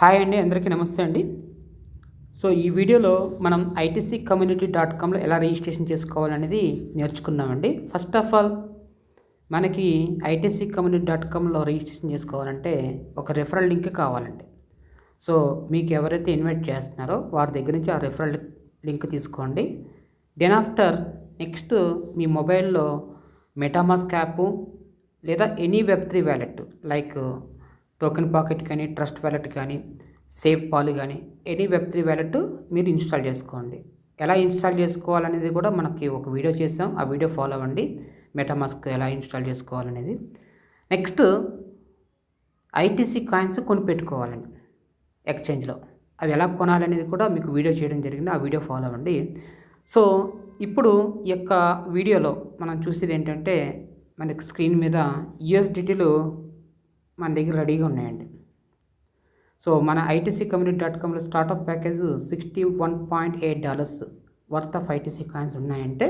Hi అండి, అందరికీ నమస్తే అండి. సో ఈ వీడియోలో మనం itccommunity.comలో ఎలా రిజిస్ట్రేషన్ చేసుకోవాలనేది నేర్చుకుందామండి. ఫస్ట్ ఆఫ్ ఆల్ మనకి itccommunity.comలో రిజిస్ట్రేషన్ చేసుకోవాలంటే ఒక రెఫరల్ లింక్ కావాలండి. సో మీకు ఎవరైతే ఇన్వైట్ చేస్తున్నారో వారి దగ్గర నుంచి ఆ రెఫరల్ లింక్ తీసుకోండి. దెన్ ఆఫ్టర్ నెక్స్ట్ మీ మొబైల్లో మెటామాస్క్ యాప్ లేదా ఎనీ వెబ్3 వ్యాలెట్ లైక్ టోకెన్ పాకెట్ కానీ, ట్రస్ట్ వ్యాలెట్ కానీ, సేఫ్ పాల్ కానీ ఎనీ వెబ్3 వ్యాలెట్ మీరు ఇన్స్టాల్ చేసుకోండి. ఎలా ఇన్స్టాల్ చేసుకోవాలనేది కూడా మనకి ఒక వీడియో చేసాం, ఆ వీడియో ఫాలో అవ్వండి. మెటామాస్క్ ఎలా ఇన్స్టాల్ చేసుకోవాలనేది. నెక్స్ట్ ఐటీసీ కాయిన్స్ కొని పెట్టుకోవాలండి ఎక్స్చేంజ్లో. అవి ఎలా కొనాలనేది కూడా మీకు వీడియో చేయడం జరిగింది, ఆ వీడియో ఫాలో అవ్వండి. సో ఇప్పుడు ఈ యొక్క వీడియోలో మనం చూసేది ఏంటంటే మనకి స్క్రీన్ మీద యూఎస్డిటీలు మన దగ్గర రెడీగా ఉన్నాయండి. సో మన itccommunity.comలో startup package $61.8 worth of ITC coins ఉన్నాయంటే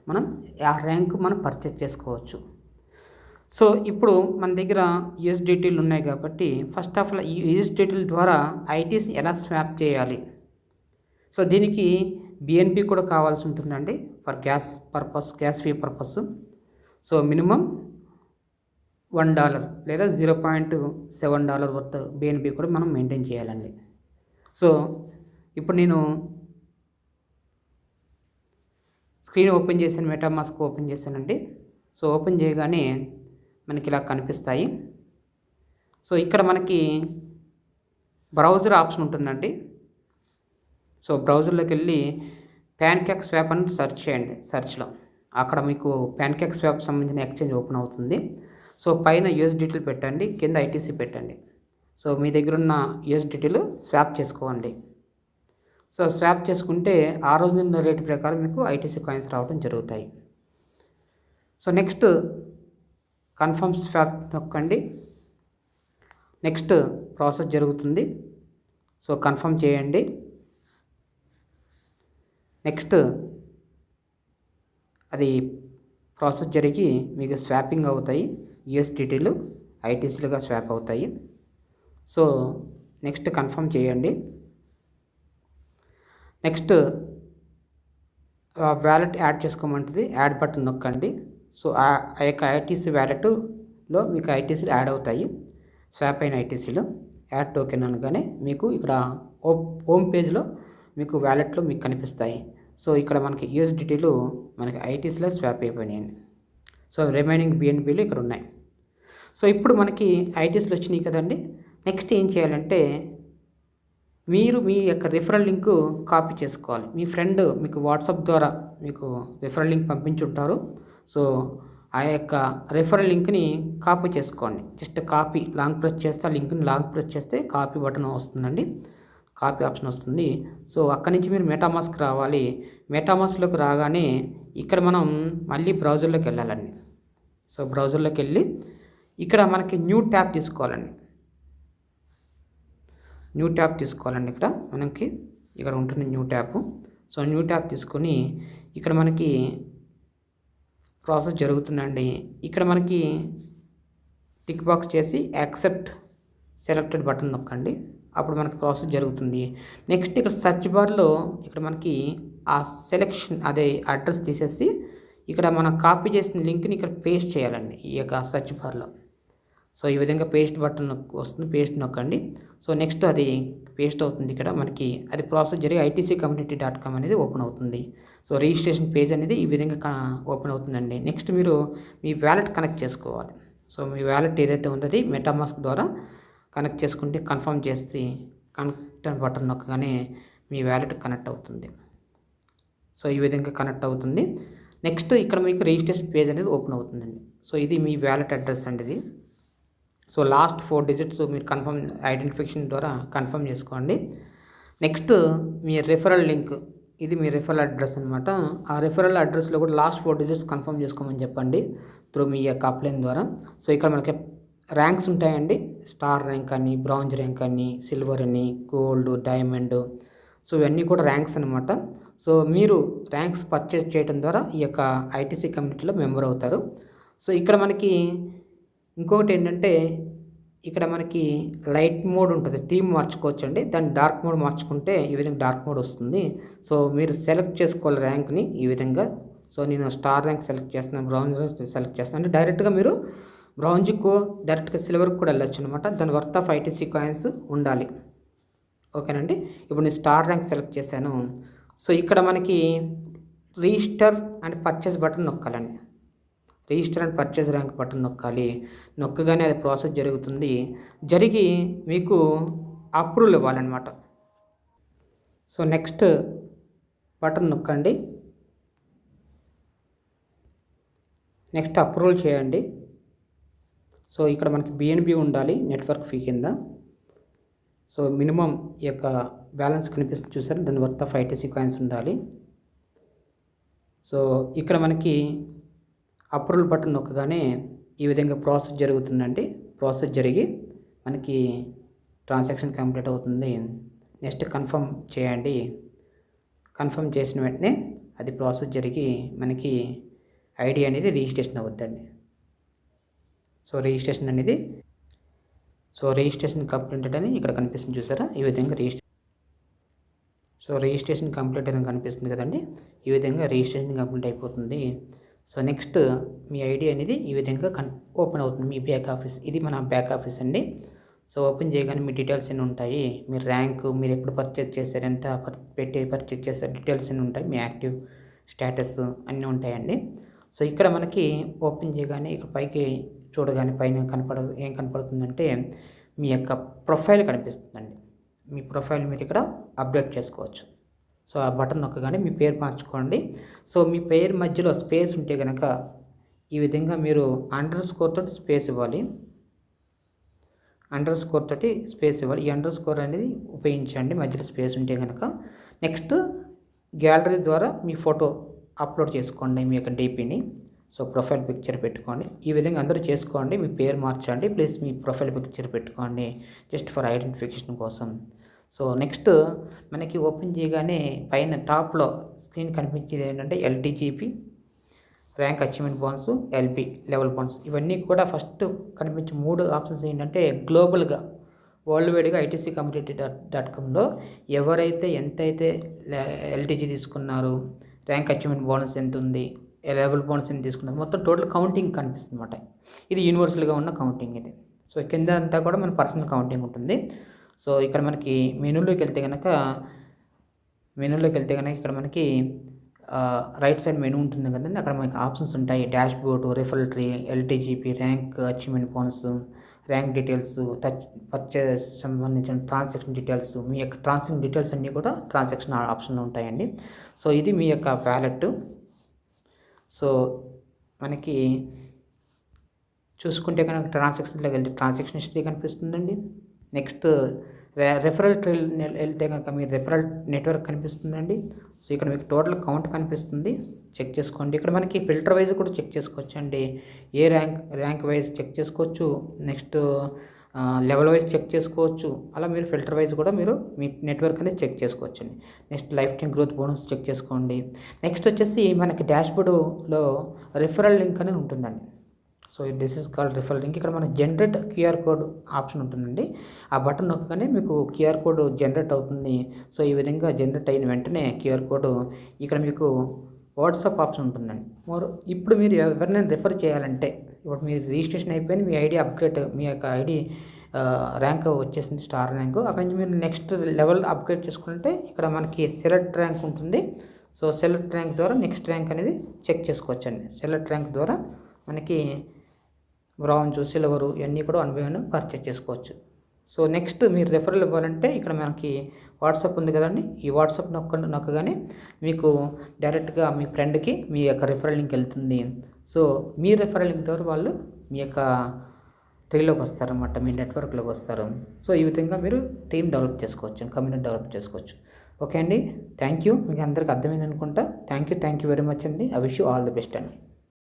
మనం ఆ ర్యాంక్ మనం పర్చేజ్ చేసుకోవచ్చు. సో ఇప్పుడు మన దగ్గర యూఎస్డిటీలు ఉన్నాయి కాబట్టి ఫస్ట్ ఆఫ్ ఆల్ ఈ యూఎస్డిటీల ద్వారా ఐటీసీ ఎలా స్వాప్ చేయాలి. సో దీనికి బిఎన్పి కూడా కావాల్సి ఉంటుందండి for gas fee purpose. So minimum $1 లేదా $0.7 వర్త్ బిఎన్పి కూడా మనం మెయింటైన్ చేయాలండి. సో ఇప్పుడు నేను స్క్రీన్ ఓపెన్ చేశాను, మెటామాస్క్ ఓపెన్ చేశానండి. సో ఓపెన్ చేయగానే మనకి ఇలా కనిపిస్తాయి. సో ఇక్కడ మనకి బ్రౌజర్ ఆప్షన్ ఉంటుందండి. సో బ్రౌజర్లోకి వెళ్ళి ప్యాన్కేక్ స్వాప్ అని సెర్చ్ చేయండి. సెర్చ్లో అక్కడ మీకు ప్యాన్కేక్ స్వాప్ సంబంధించిన ఎక్స్చేంజ్ ఓపెన్ అవుతుంది. సో పైన యూఎస్డిటీలు పెట్టండి, కింద ఐటీసీ పెట్టండి. సో మీ దగ్గర ఉన్న యూఎస్డిటీలు స్వాప్ చేసుకోండి. సో స్వాప్ చేసుకుంటే ఆ రోజు ఉన్న రేటు ప్రకారం మీకు ఐటీసీ కాయిన్స్ రావడం జరుగుతాయి. సో నెక్స్ట్ కన్ఫర్మ్ స్వాప్ నొక్కండి. నెక్స్ట్ ప్రాసెస్ జరుగుతుంది. సో కన్ఫర్మ్ చేయండి. నెక్స్ట్ అది ప్రాసెస్ జరిగి మీకు స్వాపింగ్ అవుతాయి, యూఎస్డిటీలు ఐటీసీలుగా స్వాప్ అవుతాయి. సో నెక్స్ట్ కన్ఫర్మ్ చేయండి. నెక్స్ట్ వ్యాలెట్ యాడ్ చేసుకోమంటుంది, యాడ్ బటన్ నొక్కండి. సో ఆ యొక్క ఐటీసీ వ్యాలెట్లో మీకు ఐటీసీలు యాడ్ అవుతాయి. స్వాప్ అయిన ఐటీసీలు యాడ్ టోకెన్ అనగానే మీకు ఇక్కడ హోమ్ పేజ్లో మీకు వ్యాలెట్లో మీకు కనిపిస్తాయి. సో ఇక్కడ మనకి యూఎస్డిటీలు మనకి ఐటీసీలో స్వాప్ అయిపోయినాయండి. సో రిమైనింగ్ బిఎన్బీలు ఇక్కడ ఉన్నాయి. సో ఇప్పుడు మనకి ఐటీసీలు వచ్చినాయి కదండి. నెక్స్ట్ ఏం చేయాలంటే మీరు మీ యొక్క రిఫరల్ లింక్ కాపీ చేసుకోవాలి. మీ ఫ్రెండ్ మీకు వాట్సాప్ ద్వారా మీకు రిఫరల్ లింక్ పంపించుంటారు. సో ఆ యొక్క రిఫరల్ లింక్ని కాపీ చేసుకోండి. జస్ట్ కాపీ లాంగ్ ప్రెస్ చేస్తే, ఆ లింక్ని లాంగ్ ప్రెస్ చేస్తే కాపీ బటన్ వస్తుందండి, కాపీ ఆప్షన్ వస్తుంది. సో అక్కడి నుంచి మీరు మెటామాస్క్ రావాలి. మెటామాస్క్లోకి రాగానే ఇక్కడ మనం మళ్ళీ బ్రౌజర్లోకి వెళ్ళాలండి. సో బ్రౌజర్లోకి వెళ్ళి ఇక్కడ మనకి న్యూ ట్యాబ్ తీసుకోవాలండి. ఇక్కడ మనకి ఇక్కడ ఉంటుంది new tab. So new tab తీసుకొని ఇక్కడ మనకి ప్రాసెస్ జరుగుతుందండి. ఇక్కడ మనకి టిక్ బాక్స్ చేసి యాక్సెప్ట్ సెలెక్టెడ్ బటన్ నొక్కండి. అప్పుడు మనకి ప్రాసెస్ జరుగుతుంది. నెక్స్ట్ ఇక్కడ సెర్చ్ బార్లో ఇక్కడ మనకి ఆ సెలెక్షన్ అదే అడ్రస్ తీసేసి ఇక్కడ మనం కాపీ చేసిన లింక్ని ఇక్కడ పేస్ట్ చేయాలండి ఈ యొక్క సెర్చ్ బార్లో. సో ఈ విధంగా పేస్ట్ బటన్ వస్తుంది, పేస్ట్ నొక్కండి. సో నెక్స్ట్ అది పేస్ట్ అవుతుంది. ఇక్కడ మనకి అది ప్రాసెస్ జరిగి itccommunity.com అనేది ఓపెన్ అవుతుంది. సో రిజిస్ట్రేషన్ పేజ్ అనేది ఈ విధంగా ఓపెన్ అవుతుందండి. నెక్స్ట్ మీరు మీ వ్యాలెట్ కనెక్ట్ చేసుకోవాలి. సో మీ వ్యాలెట్ ఏదైతే ఉందో అది మెటామాస్క్ ద్వారా కనెక్ట్ చేసుకుంటే కన్ఫర్మ్ చేసి కనెక్ట్ బటన్ నొక్కగానే మీ వ్యాలెట్ కనెక్ట్ అవుతుంది. సో ఈ విధంగా కనెక్ట్ అవుతుంది. నెక్స్ట్ ఇక్కడ మీకు రిజిస్ట్రేషన్ పేజ్ అనేది ఓపెన్ అవుతుందండి. సో ఇది మీ వ్యాలెట్ అడ్రస్ అండి ఇది. సో లాస్ట్ 4 డిజిట్స్ మీరు కన్ఫర్మ్ ఐడెంటిఫికేషన్ ద్వారా కన్ఫర్మ్ చేసుకోండి. నెక్స్ట్ మీ రిఫరల్ లింక్, ఇది మీ రిఫరల్ అడ్రస్ అనమాట. ఆ రిఫరల్ అడ్రస్లో కూడా లాస్ట్ 4 డిజిట్స్ కన్ఫర్మ్ చేసుకోమని చెప్పండి త్రూ మీ యొక్క అప్లైన్ ద్వారా. సో ఇక్కడ మనకి ర్యాంక్స్ ఉంటాయండి. స్టార్ ర్యాంక్ అని, బ్రాంజ్ ర్యాంక్ అని, సిల్వర్ అని, గోల్డ్, డైమండ్. సో ఇవన్నీ కూడా ర్యాంక్స్ అనమాట. సో మీరు ర్యాంక్స్ పర్చేజ్ చేయడం ద్వారా ఈ యొక్క ఐటీసీ కమ్యూనిటీలో మెంబర్ అవుతారు. సో ఇక్కడ మనకి ఇంకొకటి ఏంటంటే ఇక్కడ మనకి లైట్ మోడ్ ఉంటుంది, థీమ్ మార్చుకోవచ్చు అండి. దాన్ని డార్క్ మోడ్ మార్చుకుంటే ఈ విధంగా డార్క్ మోడ్ వస్తుంది. సో మీరు సెలెక్ట్ చేసుకోవాలి ర్యాంక్ని ఈ విధంగా. సో నేను స్టార్ ర్యాంక్ సెలెక్ట్ చేస్తున్నాను, బ్రౌంజ్ సెలెక్ట్ చేస్తున్నాను. అంటే డైరెక్ట్గా మీరు బ్రౌంజ్కు డైరెక్ట్గా సిల్వర్కి కూడా వెళ్ళొచ్చు అనమాట. దాని వర్త్ ఆఫ్ ఐటీసీ కాయిన్స్ ఉండాలి. ఓకేనండి. ఇప్పుడు నేను స్టార్ ర్యాంక్ సెలెక్ట్ చేశాను. సో ఇక్కడ మనకి రిజిస్టర్ అండ్ పర్చేస్ బటన్ నొక్కాలండి. Register and purchase rank button నొక్కాలి. నొక్కగానే అది ప్రాసెస్ జరుగుతుంది. జరిగి మీకు అప్రూవల్ ఇవ్వాలన్నమాట. సో నెక్స్ట్ బటన్ నొక్కండి. నెక్స్ట్ అప్రూవల్ చేయండి. సో ఇక్కడ మనకి బిఎన్బి ఉండాలి నెట్వర్క్ ఫీ కింద. సో మినిమం ఈ యొక్క బ్యాలెన్స్ కనిపిస్తుంది చూసారు, దాని వర్త్ ఆఫ్ ఐటీసీ కాయిన్స్ ఉండాలి. సో ఇక్కడ మనకి అప్రూవల్ బటన్ నొక్కగానే ఈ విధంగా ప్రాసెస్ జరుగుతుందండి. ప్రాసెస్ జరిగి మనకి ట్రాన్సాక్షన్ కంప్లీట్ అవుతుంది. నెక్స్ట్ కన్ఫర్మ్ చేయండి. కన్ఫర్మ్ చేసిన వెంటనే అది ప్రాసెస్ జరిగి మనకి ఐడి అనేది రిజిస్ట్రేషన్ అవుతుందండి. సో రిజిస్ట్రేషన్ కంప్లీటెడ్ అని ఇక్కడ కనిపిస్తుంది చూసారా, ఈ విధంగా రిజిస్ట్రేషన్ కంప్లీట్ అని కనిపిస్తుంది కదండి. ఈ విధంగా రిజిస్ట్రేషన్ కంప్లీట్ అయిపోతుంది. సో నెక్స్ట్ మీ ఐడి అనేది ఈ విధంగా ఓపెన్ అవుతుంది. మీ బ్యాక్ ఆఫీస్, ఇది మన బ్యాక్ ఆఫీస్ అండి. సో ఓపెన్ చేయగానే మీ డీటెయిల్స్ అన్నీ ఉంటాయి. మీ ర్యాంకు, మీరు ఎప్పుడు పర్చేజ్ చేశారు, ఎంత పెట్టి పర్చేజ్ చేశారు, డీటెయిల్స్ అన్నీ ఉంటాయి. మీ యాక్టివ్ స్టేటస్ అన్నీ ఉంటాయండి. సో ఇక్కడ మనకి ఓపెన్ చేయగానే ఇక్కడ పైకి చూడగానే పైన ఏం కనపడుతుందంటే మీ యొక్క ప్రొఫైల్ కనిపిస్తుందండి. మీ ప్రొఫైల్ మీరు ఇక్కడ అప్డేట్ చేసుకోవచ్చు. సో ఆ బటన్ నొక్కగానే మీ పేరు మార్చుకోండి. సో మీ పేరు మధ్యలో స్పేస్ ఉంటే కనుక ఈ విధంగా మీరు __ తోటి స్పేస్ ఇవ్వాలి. __ తోటి స్పేస్ ఇవ్వాలి. ఈ _ అనేది ఉపయోగించండి మధ్యలో స్పేస్ ఉంటే కనుక. నెక్స్ట్ గ్యాలరీ ద్వారా మీ ఫోటో అప్లోడ్ చేసుకోండి, మీ యొక్క డీపీని. సో ప్రొఫైల్ పిక్చర్ పెట్టుకోండి. ఈ విధంగా అందరూ చేసుకోండి. మీ పేరు మార్చండి, ప్లస్ మీ ప్రొఫైల్ పిక్చర్ పెట్టుకోండి, జస్ట్ ఫర్ ఐడెంటిఫికేషన్ కోసం. సో నెక్స్ట్ మనకి ఓపెన్ చేయగానే పైన టాప్లో స్క్రీన్ కనిపించేది ఏంటంటే LTGP, rank achievement bonus, LP level bonus. ఇవన్నీ కూడా ఫస్ట్ కనిపించే 3 ఆప్షన్స్ ఏంటంటే గ్లోబల్గా వరల్డ్ వైడ్గా ITCCommunity.comలో ఎవరైతే ఎంతైతే ఎల్టీజీ తీసుకున్నారు, ర్యాంక్ అచీవ్మెంట్ బోనస్ ఎంత ఉంది, లెవెల్ బోనస్ ఎంత తీసుకున్నారు, మొత్తం టోటల్ కౌంటింగ్ కనిపిస్తుంది అన్నమాట. ఇది యూనివర్సల్గా ఉన్న కౌంటింగ్ ఇది. సో కింద అంతా కూడా మన పర్సనల్ కౌంటింగ్ ఉంటుంది. సో ఇక్కడ మనకి మెనూలోకి వెళ్తే కనుక ఇక్కడ మనకి రైట్ సైడ్ మెనూ ఉంటుంది కదండి. అక్కడ మనకి ఆప్షన్స్ ఉంటాయి. Dashboard, referral tree, LTGP, rank achievement bonus, rank details, purchase సంబంధించిన ట్రాన్సాక్షన్ డీటెయిల్స్, మీ యొక్క ట్రాన్సాక్షన్ డీటెయిల్స్ అన్నీ కూడా ట్రాన్సాక్షన్ ఆప్షన్లో ఉంటాయండి. సో ఇది మీ యొక్క వ్యాలెట్. సో మనకి చూసుకుంటే కనుక ట్రాన్సాక్షన్లోకి వెళ్తే ట్రాన్సాక్షన్ హిస్టరీ కనిపిస్తుందండి. నెక్స్ట్ రెఫరల్ ట్రైల్ వెళ్తే కనుక మీ రెఫరల్ నెట్వర్క్ కనిపిస్తుందండి. సో ఇక్కడ మీకు టోటల్ కౌంట్ కనిపిస్తుంది, చెక్ చేసుకోండి. ఇక్కడ మనకి ఫిల్టర్ వైజ్ కూడా చెక్ చేసుకోవచ్చు అండి. ఏ ర్యాంక్ వైజ్ చెక్ చేసుకోవచ్చు. నెక్స్ట్ లెవెల్ వైజ్ చెక్ చేసుకోవచ్చు. అలా మీరు ఫిల్టర్ వైజ్ కూడా మీరు మీ నెట్వర్క్ అనేది చెక్ చేసుకోవచ్చు అండి. Next life time growth bonus check చేసుకోండి. నెక్స్ట్ వచ్చేసి మనకి డాష్బోర్డులో రిఫరల్ లింక్ అనేది ఉంటుందండి. So this is called referral link. ఇక్కడ మనకి జనరేట్ QR కోడ్ ఆప్షన్ ఉంటుందండి. ఆ బటన్ నొక్కగానే మీకు QR కోడ్ జనరేట్ అవుతుంది. సో ఈ విధంగా జనరేట్ అయిన వెంటనే QR కోడ్ ఇక్కడ మీకు వాట్సాప్ ఆప్షన్ ఉంటుందండి. ఇప్పుడు మీరు ఎవరినైనా రిఫర్ చేయాలంటే, ఇప్పుడు మీరు రిజిస్ట్రేషన్ అయిపోయింది, మీ ఐడి అప్గ్రేడ్, మీ యొక్క ఐడి ర్యాంక్ వచ్చేసింది స్టార్ ర్యాంక్. అక్కడి నుంచి మీరు నెక్స్ట్ లెవెల్ అప్గ్రేడ్ చేసుకుంటే ఇక్కడ మనకి సెలెక్ట్ ర్యాంక్ ఉంటుంది. సో సెలెక్ట్ ర్యాంక్ ద్వారా నెక్స్ట్ ర్యాంక్ అనేది చెక్ చేసుకోవచ్చండి. సెలెక్ట్ ర్యాంక్ ద్వారా మనకి బ్రౌంజ్, సిల్వరు ఇవన్నీ కూడా 1 by 1 పర్చేజ్ చేసుకోవచ్చు. సో నెక్స్ట్ మీరు రెఫరల్ ఇవ్వాలంటే ఇక్కడ మనకి వాట్సాప్ ఉంది కదండి. ఈ వాట్సాప్ నొక్కగానే మీకు డైరెక్ట్గా మీ ఫ్రెండ్కి మీ యొక్క రెఫరల్ లింక్ వెళ్తుంది. సో మీ రెఫరల్ లింక్ ద్వారా వాళ్ళు మీ యొక్క ట్రీలోకి వస్తారన్నమాట, మీ నెట్వర్క్లోకి వస్తారు. సో ఈ విధంగా మీరు టీమ్ డెవలప్ చేసుకోవచ్చు, కమ్యూనిటీ డెవలప్ చేసుకోవచ్చు. ఓకే అండి, థ్యాంక్ యూ. మీకు అందరికి అర్థమైంది అనుకుంటా. థ్యాంక్ యూ వెరీ మచ్ అండి. I wish you all the best అండి.